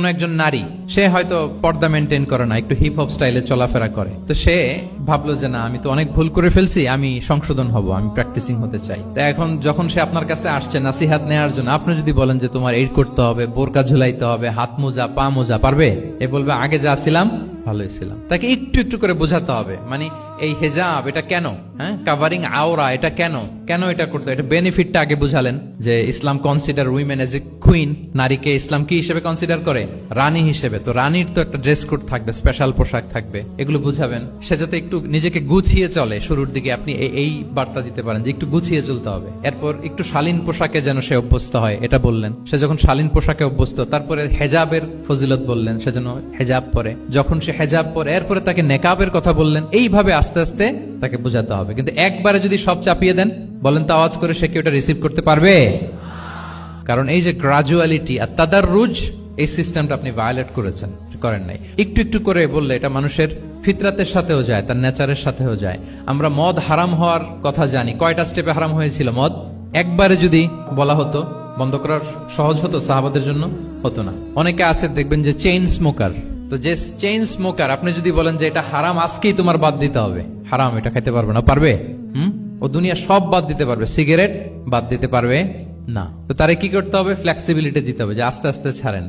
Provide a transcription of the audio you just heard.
কোন একজন নারী, সে হয়তো পর্দা মেনটেন করে না, একটু হিপ হপ স্টাইলে চলাফেরা করে, তো সে ভাবলো যে না, আমি তো অনেক ভুল করে ফেলছি, আমি সংশোধন হব, আমি প্র্যাকটিসিং হতে চাই। তো এখন যখন সে আপনার কাছে আসছে নাসিহাত নেওয়ার জন্য, আপনি যদি বলেন যে তোমার এই করতে হবে, বোরকা ঝুলাইতে হবে, হাত মোজা পা মোজা, পারবে? এ বলবে আগে যা ছিলাম ভালোই ছিলাম। তাকে একটু একটু করে বোঝাতে হবে, মানে এই হেজাব এটা কেন, হ্যাঁ, কাভারিং আওরা এটা কেন, কেন এটা করতে, এটা বেনিফিটটা আগে বুঝালেন যে Islam consider women as a queen, নারীকে ইসলাম কি হিসেবে কনসিডার করে? রানী হিসেবে। তো রানীর তো একটা ড্রেস কোড থাকবে, স্পেশাল পোশাক থাকবে, এগুলো বুঝাবেন। সে যাতে একটু নিজেকে গুছিয়ে চলে, শুরুর দিকে আপনি এই বার্তা দিতে পারেন যে একটু গুছিয়ে চলতে হবে। এরপর একটু শালীন পোশাকে যেন সে অভ্যস্ত হয়, এটা বললেন। সে যখন শালীন পোশাকে অভ্যস্ত, তারপরে হেজাবের ফজিলত বললেন, সে যেন হেজাব পরে। যখন সে হেজাব পরে, এরপরে তাকে নেকাবের কথা বললেন। এইভাবে আস্তে আস্তে তাকে বোঝাতে হবে। কিন্তু একবারে যদি সব চাপিয়ে দেন, বলেন তো আওয়াজ করে, সে কি ওটা রিসিভ করতে পারবে? কারণ এই যে গ্রাজুয়ালিটি আর তাদাররুজ, এই সিস্টেমটা আপনি ভায়োলেট করেন নাই। একটু একটু করে বললে এটা মানুষের ফিতরাতের সাথেও যায়, তার নেচারের সাথেও যায়। আমরা মদ হারাম হওয়ার কথা জানি। কয়টা স্টেপে হারাম হয়েছিল মদ? একবারে যদি বলা হতো বন্ধ করার সহজ হতো সাহাবাদের জন্য? হতো না। অনেকে আছে দেখবেন যে চেইন স্মোকার। তো যে চেইন স্মোকার, আপনি যদি বলেন যে এটা হারাম, আজকেই তোমার বাদ দিতে হবে, হারাম, এটা খাইতে পারবে না, পারবে? ও দুনিয়া সব বাদ দিতে পারবে, সিগারেট বাদ দিতে পারবে না। তো তারে কি করতে হবে? ফ্লেক্সিবিলিটি দিতে হবে, যে আস্তে আস্তে ছাড়েন।